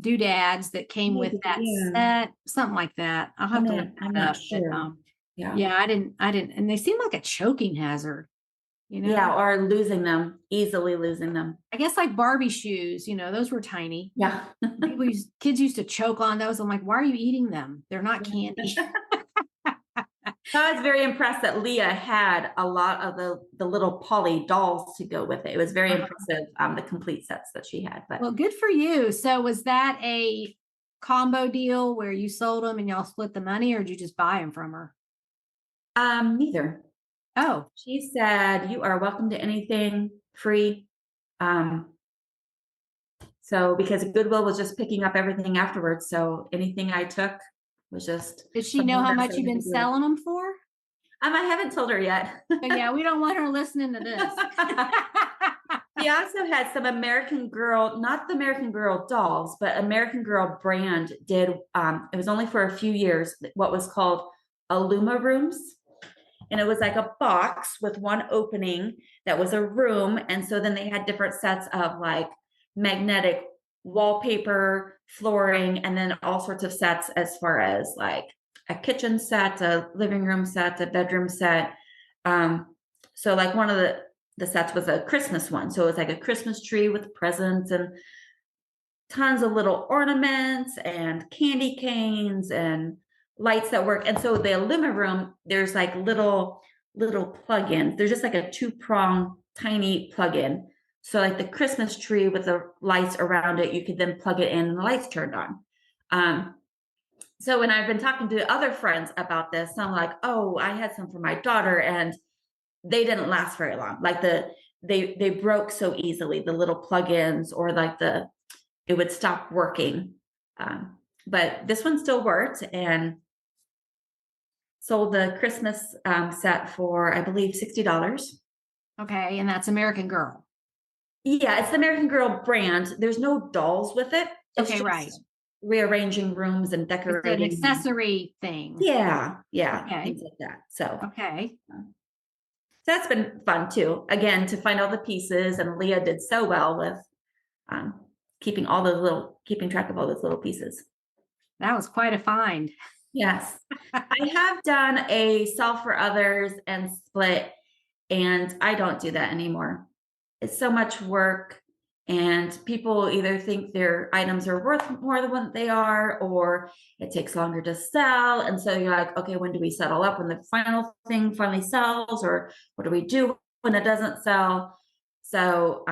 Speaker 2: doodads that came with that
Speaker 3: Yeah.
Speaker 2: set, something like that. I'll have to look
Speaker 3: I'm
Speaker 2: that
Speaker 3: not
Speaker 2: up. But
Speaker 3: sure. Yeah.
Speaker 2: yeah, I didn't, and they seem like a choking hazard,
Speaker 3: Yeah, or easily losing them.
Speaker 2: I guess like Barbie shoes, those were tiny.
Speaker 3: Yeah.
Speaker 2: Kids used to choke on those. I'm like, why are you eating them? They're not candy.
Speaker 3: I was very impressed that Leah had a lot of the little Polly dolls to go with it. It was very impressive, the complete sets that she had. But
Speaker 2: Well, good for you. So was that a combo deal where you sold them and y'all split the money, or did you just buy them from her?
Speaker 3: neither.
Speaker 2: Oh,
Speaker 3: She said, "You are welcome to anything free." Um, so because Goodwill was just picking up everything afterwards, so anything I took was just
Speaker 2: did she know
Speaker 3: something
Speaker 2: how
Speaker 3: that
Speaker 2: much you've
Speaker 3: somebody
Speaker 2: been
Speaker 3: could do.
Speaker 2: selling them for?
Speaker 3: I haven't told her yet.
Speaker 2: But yeah, we don't want her listening to this.
Speaker 3: She also had some American Girl, not the American Girl dolls, but American Girl brand did. It was only for a few years. What was called Aluma rooms, and it was like a box with one opening that was a room, and so then they had different sets of like magnetic wallpaper, flooring, and then all sorts of sets as far as like a kitchen set, a living room set, a bedroom set. So like one of the sets was a Christmas one. So it was like a Christmas tree with presents and tons of little ornaments and candy canes and lights that work. And so the Illuma room, there's like little plug-ins. There's just like a two-prong tiny plug-in. So like the Christmas tree with the lights around it, you could then plug it in and the lights turned on. So when I've been talking to other friends about this, I'm like, oh, I had some for my daughter and they didn't last very long. Like they broke so easily, the little plugins, or like it would stop working. But this one still worked, and sold the Christmas set for, I believe, $60.
Speaker 2: Okay, and that's American Girl.
Speaker 3: Yeah, it's the American Girl brand. There's no dolls with it. It's
Speaker 2: Okay,
Speaker 3: just
Speaker 2: right.
Speaker 3: rearranging rooms and
Speaker 2: It's an
Speaker 3: decorating.
Speaker 2: accessory thing.
Speaker 3: Yeah,
Speaker 2: Okay.
Speaker 3: things like that. So
Speaker 2: Okay.
Speaker 3: that's been fun too. Again, to find all the pieces, and Leah did so well with um, keeping track of all those little pieces.
Speaker 2: That was quite a find.
Speaker 3: Yes, I have done a sell for others and split, and I don't do that anymore. It's so much work, and people either think their items are worth more than what they are, or it takes longer to sell. And so you're like, okay, when do we settle up? When the final thing finally sells, or what do we do when it doesn't sell? So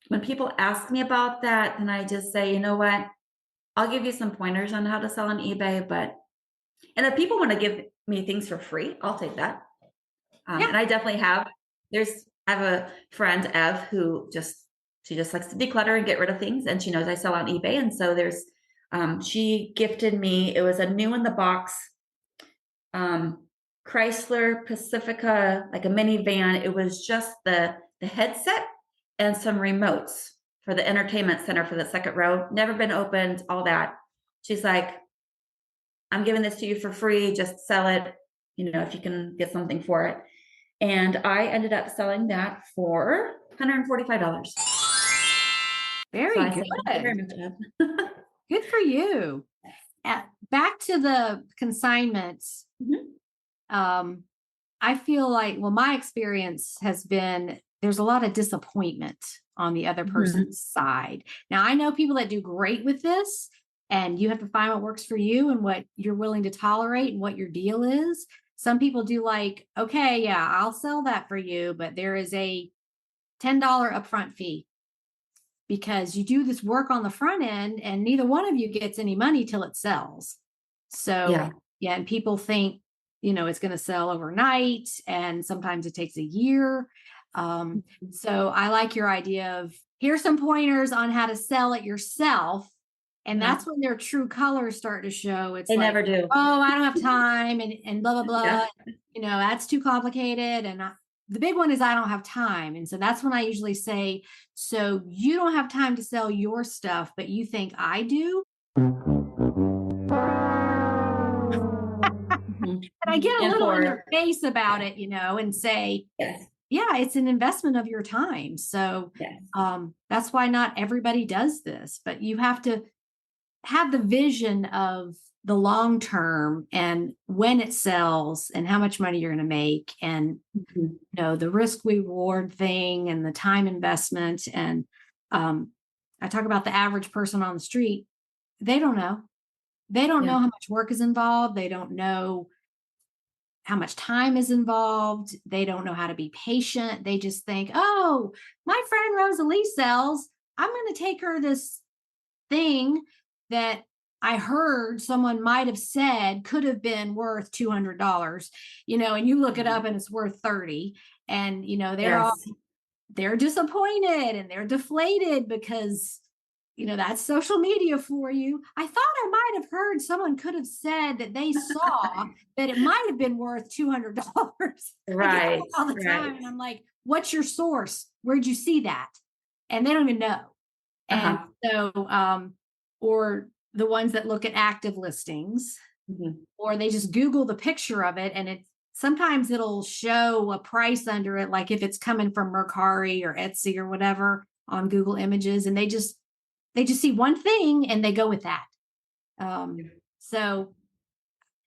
Speaker 3: when people ask me about that, then I just say, you know what? I'll give you some pointers on how to sell on eBay, and if people want to give me things for free, I'll take that.
Speaker 2: Yeah.
Speaker 3: And I definitely have. I have a friend, Ev, who she just likes to declutter and get rid of things, and she knows I sell on eBay. And so she gifted me. It was a new in the box Chrysler Pacifica, like a minivan. It was just the headset and some remotes for the entertainment center for the second row. Never been opened. All that. She's like, I'm giving this to you for free. Just sell it, if you can get something for it. And I ended up selling that for $145.
Speaker 2: Very
Speaker 3: So
Speaker 2: good.
Speaker 3: thank you very much, Eb.
Speaker 2: Good for you. Back to the consignments. I feel like, well, my experience has been there's a lot of disappointment on the other person's side. Now, I know people that do great with this, and you have to find what works for you and what you're willing to tolerate and what your deal is. Some people do like, okay, yeah, I'll sell that for you, but there is a $10 upfront fee because you do this work on the front end and neither one of you gets any money till it sells. So, yeah, and people think, it's going to sell overnight, and sometimes it takes a year. So I like your idea of here's some pointers on how to sell it yourself. And that's when their true colors start to show. It's
Speaker 3: They
Speaker 2: like,
Speaker 3: never do.
Speaker 2: oh, I don't have time and blah, blah, blah.
Speaker 3: Yeah.
Speaker 2: That's too complicated. And the big one is I don't have time. And so that's when I usually say, so you don't have time to sell your stuff, but you think I do? And I get a little in their face about it, and say, yeah, it's an investment of your time. So that's why not everybody does this, but you have to have the vision of the long term and when it sells and how much money you're going to make, and the risk reward thing and the time investment. And I talk about the average person on the street. They don't know. They don't know how much work is involved. They don't know how much time is involved. They don't know how to be patient. They just think, oh, my friend Rosalie sells. I'm going to take her this thing that I heard someone might have said could have been worth $200, and you look it up and it's worth 30. And,
Speaker 3: Yes.
Speaker 2: they're disappointed and they're deflated because, that's social media for you. I thought I might have heard someone could have said that they saw that it might have been worth $200. I get
Speaker 3: Right.
Speaker 2: that all the time. And I'm like, what's your source? Where'd you see that? And they don't even know. And so, or the ones that look at active listings, or they just Google the picture of it, and sometimes it'll show a price under it, like if it's coming from Mercari or Etsy or whatever on Google Images, and they just see one thing and they go with that. So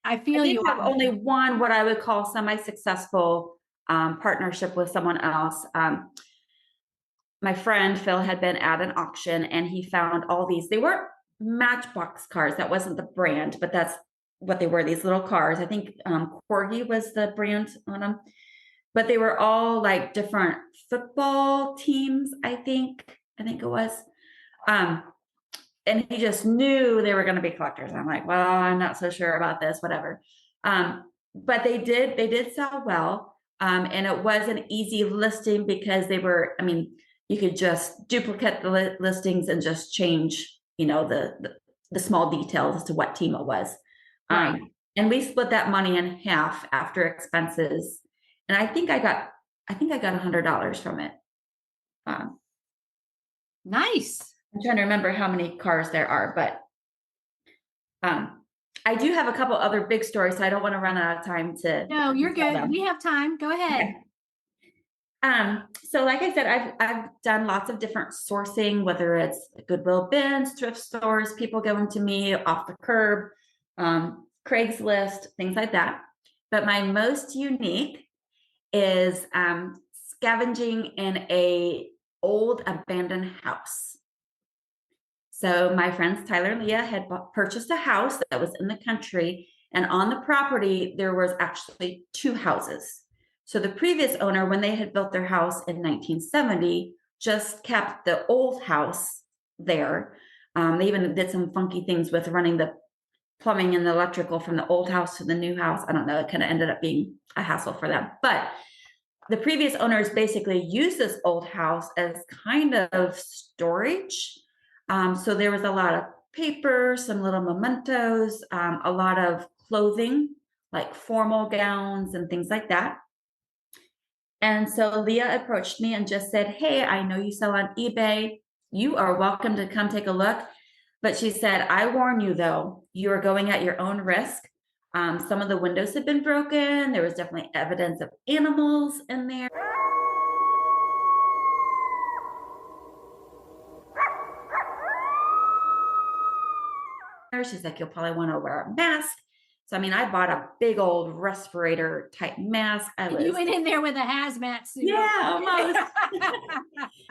Speaker 2: I feel
Speaker 3: I did
Speaker 2: you.
Speaker 3: have only one, what I would call semi-successful partnership with someone else. My friend Phil had been at an auction and he found all these, they weren't Matchbox cars. That wasn't the brand, but that's what they were, these little cars. I think Corgi was the brand on them, but they were all like different football teams. I think it was. And he just knew they were going to be collectors. I'm like, well, I'm not so sure about this, whatever. But they did sell well. And it was an easy listing because they were, I mean, you could just duplicate the listings and just change, the small details as to what team it was.
Speaker 2: Right.
Speaker 3: And we split that money in half after expenses. And I think I got $100 from it.
Speaker 2: Nice.
Speaker 3: I'm trying to remember how many cars there are, but I do have a couple other big stories, so I don't want to run out of time to.
Speaker 2: No, you're good. We have time. Go ahead.
Speaker 3: Okay. So like I said, I've done lots of different sourcing, whether it's Goodwill bins, thrift stores, people going to me off the curb, Craigslist, things like that. But my most unique is scavenging in a old abandoned house. So my friends Tyler and Leah had purchased a house that was in the country, and on the property there was actually two houses. So the previous owner, when they had built their house in 1970, just kept the old house there. They even did some funky things with running the plumbing and the electrical from the old house to the new house. I don't know, it kind of ended up being a hassle for them. But the previous owners basically used this old house as kind of storage. So there was a lot of paper, some little mementos, a lot of clothing, like formal gowns and things like that. And so Leah approached me and just said, hey, I know you sell on eBay. You are welcome to come take a look. But she said, I warn you though, you are going at your own risk. Some of the windows had been broken. There was definitely evidence of animals in there. She's like, you'll probably want to wear a mask. So, I mean, I bought a big old respirator type mask.
Speaker 2: You went in there with a hazmat suit.
Speaker 3: Yeah, almost.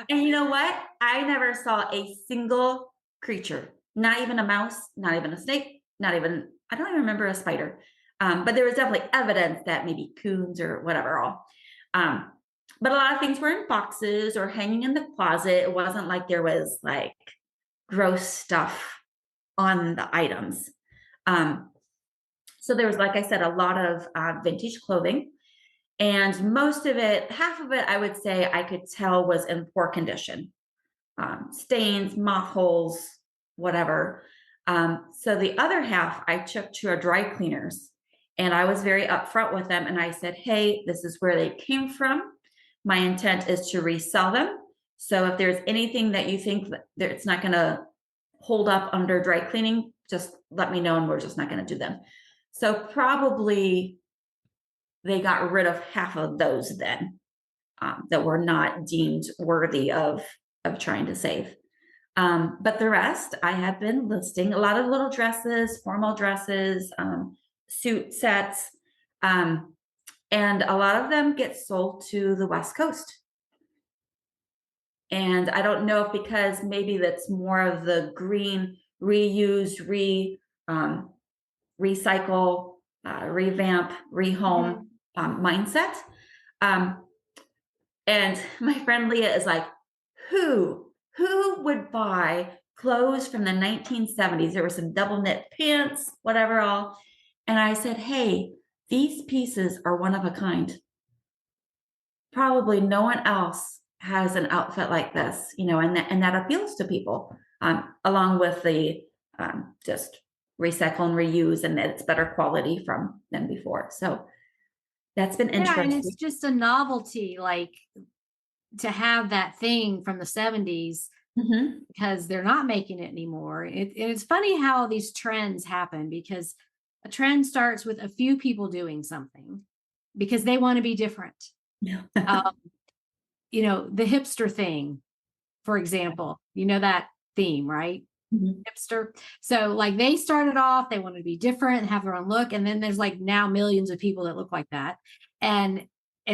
Speaker 3: And you know what? I never saw a single creature, not even a mouse, not even a snake, I don't even remember a spider. But there was definitely evidence that maybe coons or whatever all. But a lot of things were in boxes or hanging in the closet. It wasn't like there was like gross stuff on the items. So there was, like I said, a lot of vintage clothing, and most of it, half of it, I would say I could tell was in poor condition. Stains, moth holes, whatever. So the other half I took to a dry cleaners, and I was very upfront with them. And I said, hey, this is where they came from. My intent is to resell them. So if there's anything that you think that it's not going to hold up under dry cleaning, just let me know and we're just not going to do them. So probably they got rid of half of those then that were not deemed worthy of trying to save. But the rest I have been listing, a lot of little dresses, formal dresses, suit sets, and a lot of them get sold to the West Coast. And I don't know if because maybe that's more of the green, reuse, recycle, revamp, rehome mindset. And my friend Leah is like, who would buy clothes from the 1970s. There were some double knit pants, whatever all. And I said, hey, these pieces are one of a kind. Probably no one else has an outfit like this, and that appeals to people, along with the just recycle and reuse, and that it's better quality from than before. So that's been
Speaker 2: Yeah, and
Speaker 3: interesting.
Speaker 2: it's just a novelty, like to have that thing from the 70s
Speaker 3: Mm-hmm.
Speaker 2: because they're not making it anymore. It's funny how these trends happen, because a trend starts with a few people doing something because they want to be different.
Speaker 3: Yeah.
Speaker 2: The hipster thing, for example, that theme, right?
Speaker 3: Mhm.
Speaker 2: Hipster. So like they started off, they wanted to be different and have their own look. And then there's like now millions of people that look like that. And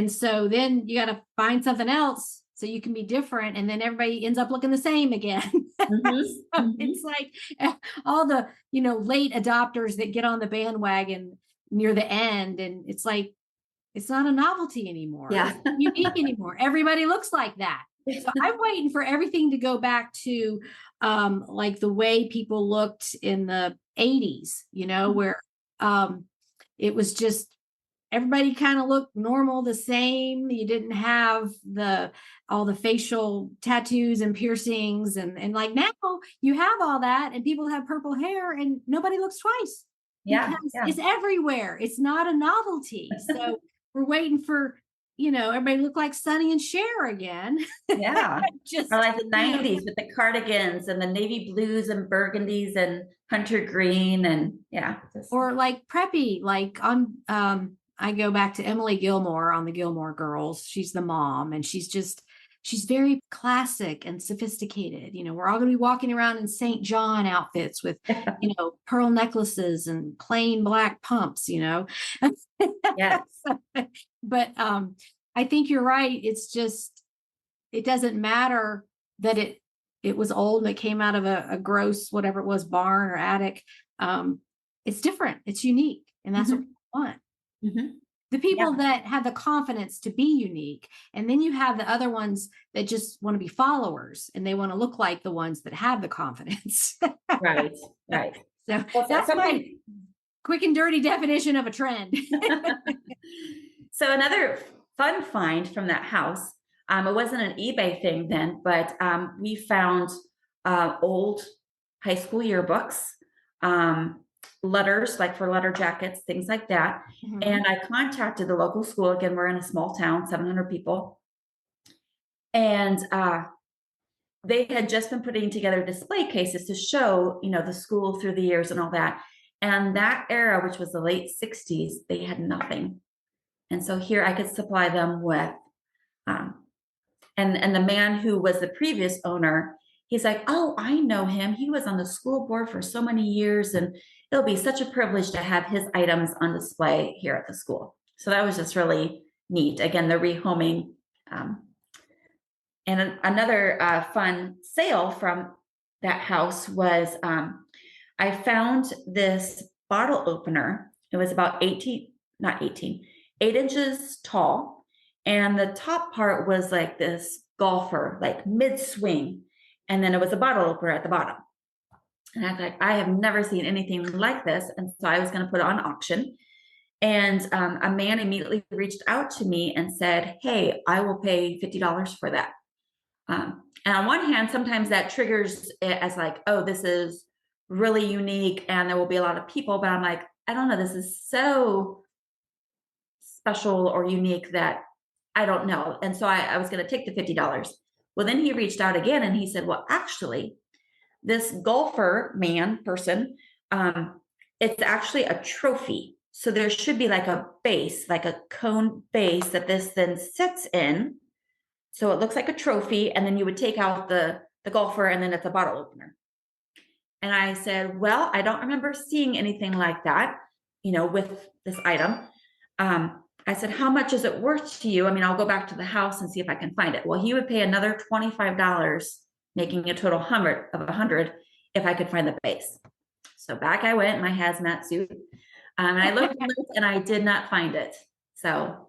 Speaker 2: so then you got to find something else so you can be different. And then everybody ends up looking the same again.
Speaker 3: Mhm.
Speaker 2: So
Speaker 3: Mhm.
Speaker 2: it's like all the, late adopters that get on the bandwagon near the end. And it's like, it's not a novelty anymore.
Speaker 3: Yeah.
Speaker 2: It's not unique anymore. Everybody looks like that. So I'm waiting for everything to go back to like the way people looked in the 80s, where it was just everybody kind of looked normal, the same. You didn't have all the facial tattoos and piercings, and like now you have all that, and people have purple hair, and nobody looks twice
Speaker 3: Yeah.
Speaker 2: because
Speaker 3: Yeah.
Speaker 2: it's everywhere. It's not a novelty. So we're waiting for everybody look like Sonny and Cher again.
Speaker 3: Yeah.
Speaker 2: Just
Speaker 3: Or like the 90s with the cardigans and the navy blues and burgundies and hunter green, and yeah.
Speaker 2: or like preppy, like on I go back to Emily Gilmore on the Gilmore Girls. She's the mom, and she's very classic and sophisticated. We're all going to be walking around in St. John outfits with pearl necklaces and plain black pumps.
Speaker 3: Yes.
Speaker 2: But I think you're right. It's just, it doesn't matter that it was old and it came out of a gross, whatever it was, barn or attic. It's different. It's unique. And that's what
Speaker 3: Mhm.
Speaker 2: people want.
Speaker 3: Mhm.
Speaker 2: The people
Speaker 3: Yeah.
Speaker 2: that have the confidence to be unique. And then you have the other ones that just want to be followers, and they want to look like the ones that have the confidence.
Speaker 3: Right. Right.
Speaker 2: So
Speaker 3: Well,
Speaker 2: that's my
Speaker 3: something.
Speaker 2: quick and dirty definition of a trend.
Speaker 3: So another fun find from that house, it wasn't an eBay thing then, but we found old high school yearbooks, letters, like for letter jackets, things like that.
Speaker 2: Mhm.
Speaker 3: And I contacted the local school. Again, we're in a small town, 700 people. And they had just been putting together display cases to show, the school through the years and all that. And that era, which was the late 60s, they had nothing. And so here I could supply them with, and the man who was the previous owner, he's like, oh, I know him. He was on the school board for so many years, and it'll be such a privilege to have his items on display here at the school. So that was just really neat. Again, the rehoming. And another fun sale from that house was I found this bottle opener. It was about 8 inches tall. And the top part was like this golfer, like mid swing. And then it was a bottle opener at the bottom. And I thought, I have never seen anything like this. And so I was going to put it on auction. And a man immediately reached out to me and said, hey, I will pay $50 for that. And on one hand, sometimes that triggers it as like, oh, this is really unique and there will be a lot of people. But I'm like, I don't know, this is so special or unique that I don't know. And so I was going to take the $50. Well, then he reached out again and he said, well, actually, this golfer person, it's actually a trophy. So there should be like a base, like a cone base that this then sits in. So it looks like a trophy, and then you would take out the golfer, and then it's a bottle opener. And I said, well, I don't remember seeing anything like that, with this item. I said, how much is it worth to you? I mean, I'll go back to the house and see if I can find it. Well, he would pay another $25, making a total of 100 if I could find the base. So back I went in my hazmat suit, and I looked and I did not find it. So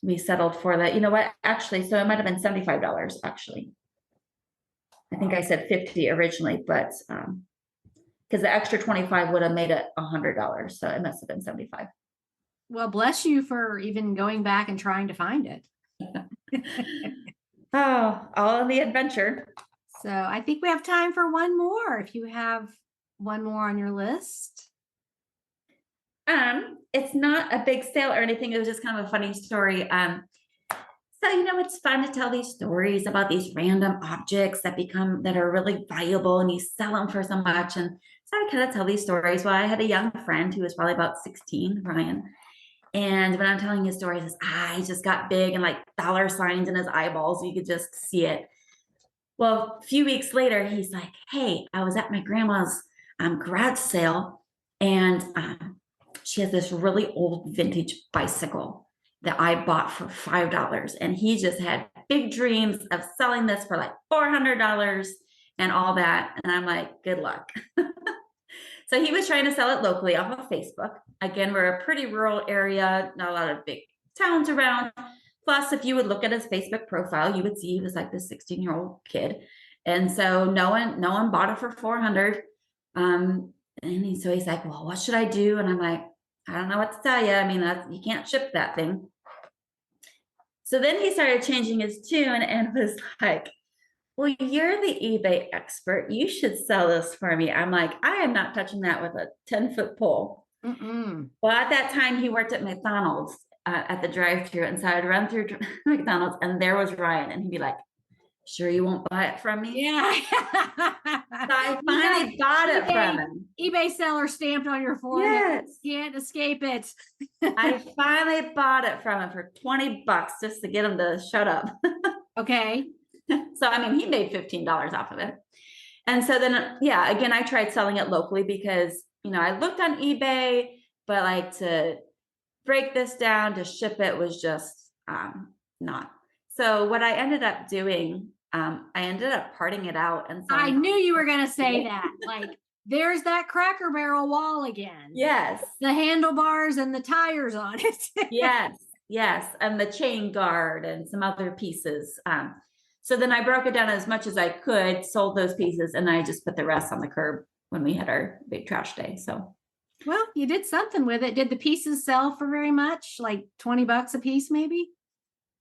Speaker 3: we settled for that. You know what? Actually, so it might have been $75 actually. I think I said 50 originally, but because the extra 25 would have made it $100. So it must have been 75.
Speaker 2: Well, bless you for even going back and trying to find it.
Speaker 3: Oh, all in the adventure.
Speaker 2: So I think we have time for one more. If you have one more on your list.
Speaker 3: It's not a big sale or anything. It was just kind of a funny story. So, it's fun to tell these stories about these random objects that are really valuable and you sell them for so much. And so I kind of tell these stories. Well, I had a young friend who was probably about 16, Ryan. And when I'm telling his stories, his eyes just got big and like dollar signs in his eyeballs. You could just see it. Well, a few weeks later, he's like, hey, I was at my grandma's garage sale and she has this really old vintage bicycle that I bought for $5. And he just had big dreams of selling this for like $400 and all that. And I'm like, good luck. So he was trying to sell it locally off of Facebook. Again, we're a pretty rural area, not a lot of big towns around. Plus, if you would look at his Facebook profile, you would see he was like this 16-year-old kid. And so no one bought it for 400. So he's like, well, what should I do? And I'm like, I don't know what to tell you. I mean, you can't ship that thing. So then he started changing his tune and was like, well, you're the eBay expert. You should sell this for me. I'm like, I am not touching that with a 10-foot pole.
Speaker 2: Mm-mm.
Speaker 3: Well, at that time, he worked at McDonald's at the drive-thru. And so I'd run through McDonald's and there was Ryan. And he'd be like, sure you won't buy it from me?
Speaker 2: Yeah.
Speaker 3: So I finally bought it from him.
Speaker 2: eBay seller stamped on your forehead.
Speaker 3: Yes.
Speaker 2: Can't escape it.
Speaker 3: I finally bought it from him for $20 just to get him to shut up.
Speaker 2: Okay.
Speaker 3: So, I mean, he made $15 off of it. And so then, yeah, again, I tried selling it locally because, I looked on eBay, but like to break this down, to ship it was just not. So what I ended up doing, I ended up parting it out. And so
Speaker 2: I knew you were going to say that. Like, there's that Cracker Barrel wall again.
Speaker 3: Yes.
Speaker 2: The handlebars and the tires on it.
Speaker 3: Yes. And the chain guard and some other pieces. So then I broke it down as much as I could, sold those pieces, and I just put the rest on the curb when we had our big trash day. So,
Speaker 2: well, you did something with it. Did the pieces sell for very much? Like $20 a piece, maybe?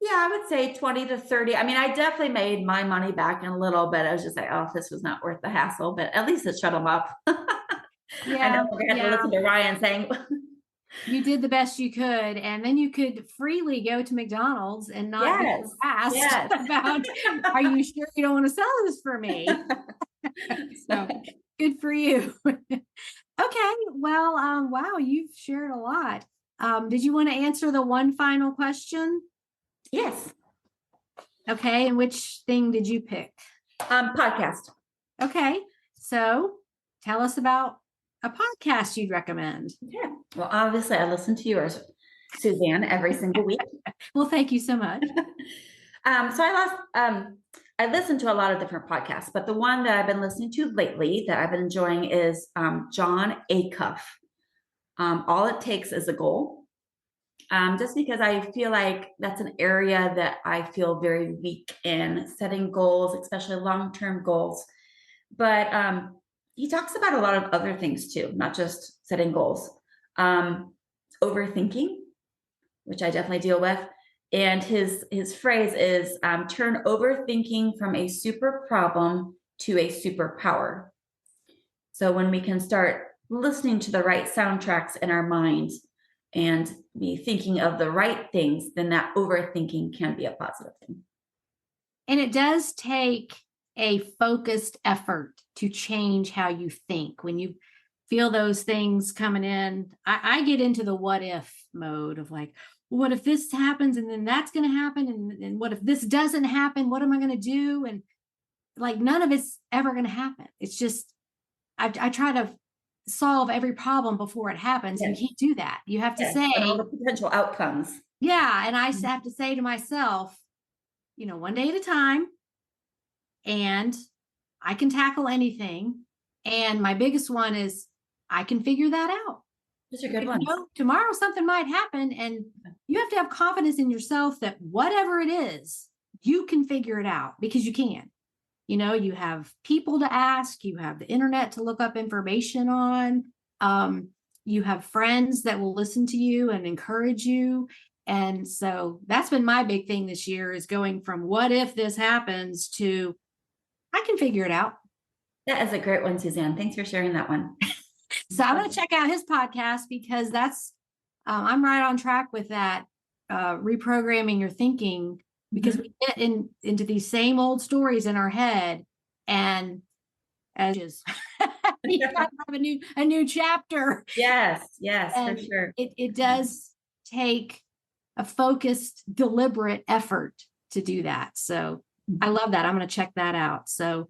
Speaker 3: Yeah, I would say 20 to 30. I mean, I definitely made my money back in a little bit. I was just like, oh, this was not worth the hassle, but at least it shut them up.
Speaker 2: Yeah.
Speaker 3: I know we had to listen to Ryan saying,
Speaker 2: you did the best you could, and then you could freely go to McDonald's and not be asked about, are you sure you don't want to sell this for me? So good for you. Okay. Well, wow, you've shared a lot. Did you want to answer the one final question?
Speaker 3: Yes.
Speaker 2: Okay. And which thing did you pick?
Speaker 3: Podcast.
Speaker 2: Okay. So tell us about a podcast you'd recommend.
Speaker 3: Yeah. Well, obviously I listen to yours, Suzanne, every single week.
Speaker 2: Well, thank you so much.
Speaker 3: I listen to a lot of different podcasts, but the one that I've been listening to lately that I've been enjoying is John Acuff. All It Takes is a Goal. Just because I feel like that's an area that I feel very weak in, setting goals, especially long-term goals. But he talks about a lot of other things too, not just setting goals. Overthinking, which I definitely deal with. And his phrase is turn overthinking from a super problem to a superpower. So when we can start listening to the right soundtracks in our minds and be thinking of the right things, then that overthinking can be a positive thing.
Speaker 2: And it does take a focused effort to change how you think. When you feel those things coming in, I get into the what if mode of like, what if this happens and then that's going to happen? And what if this doesn't happen? What am I going to do? And like, none of it's ever going to happen. It's just, I try to solve every problem before it happens.
Speaker 3: Yes.
Speaker 2: And you can't do that. You have to say,
Speaker 3: and all the potential outcomes.
Speaker 2: Yeah. And I have to say to myself, one day at a time, and I can tackle anything. And my biggest one is I can figure that out.
Speaker 3: Those are good ones.
Speaker 2: Tomorrow something might happen, and you have to have confidence in yourself that whatever it is, you can figure it out because you can. You have people to ask, you have the internet to look up information on. You have friends that will listen to you and encourage you. And so that's been my big thing this year, is going from what if this happens to I can figure it out.
Speaker 3: That is a great one, Suzanne. Thanks for sharing that one.
Speaker 2: So I'm going to check out his podcast, because I'm right on track with that, reprogramming your thinking, because we get into these same old stories in our head, and as you got to have a new chapter.
Speaker 3: Yes,
Speaker 2: And
Speaker 3: for sure.
Speaker 2: It does take a focused, deliberate effort to do that. So I love that. I'm going to check that out. So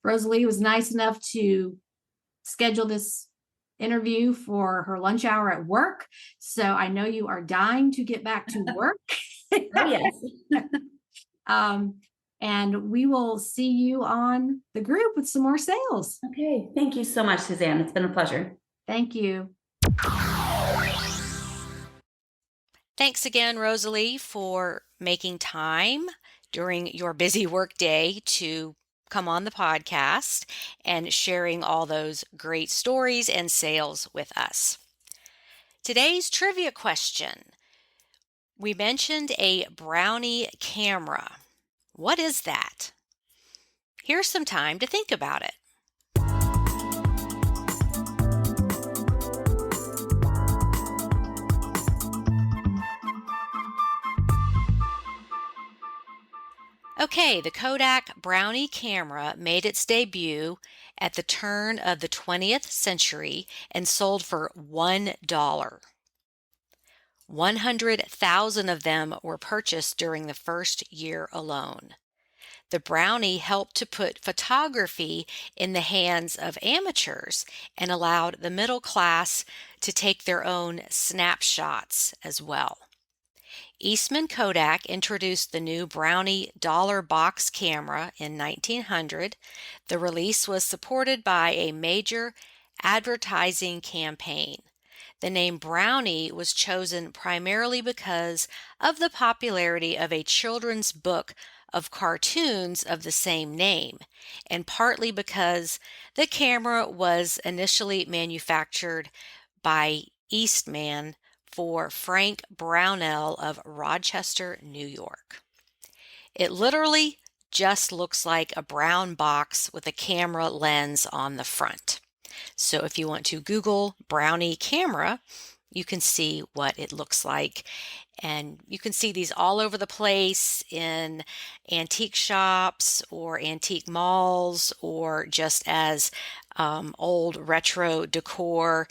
Speaker 2: Rosalie was nice enough to schedule this interview for her lunch hour at work. So I know you are dying to get back to work.
Speaker 3: Oh, yes.
Speaker 2: And we will see you on the group with some more sales.
Speaker 3: Okay. Thank you so much, Suzanne. It's been a pleasure.
Speaker 2: Thank you.
Speaker 1: Thanks again, Rosalie, for making time during your busy work day to come on the podcast and sharing all those great stories and sales with us. Today's trivia question. We mentioned a Brownie camera. What is that? Here's some time to think about it. Okay, the Kodak Brownie camera made its debut at the turn of the 20th century and sold for $1. 100,000 of them were purchased during the first year alone. The Brownie helped to put photography in the hands of amateurs and allowed the middle class to take their own snapshots as well. Eastman Kodak introduced the new Brownie dollar box camera in 1900. The release was supported by a major advertising campaign. The name Brownie was chosen primarily because of the popularity of a children's book of cartoons of the same name, and partly because the camera was initially manufactured by Eastman for Frank Brownell of Rochester, New York. It literally just looks like a brown box with a camera lens on the front. So if you want to Google Brownie camera, you can see what it looks like. And you can see these all over the place in antique shops or antique malls, or just as old retro decor.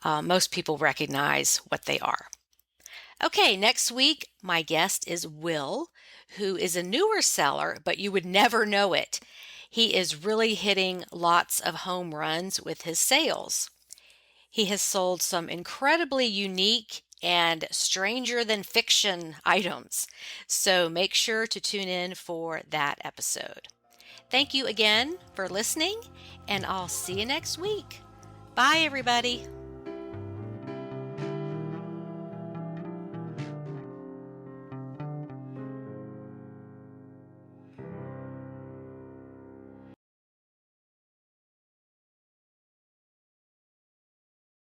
Speaker 1: Most people recognize what they are. Okay, next week, my guest is Will, who is a newer seller, but you would never know it. He is really hitting lots of home runs with his sales. He has sold some incredibly unique and stranger than fiction items. So make sure to tune in for that episode. Thank you again for listening, and I'll see you next week. Bye, everybody.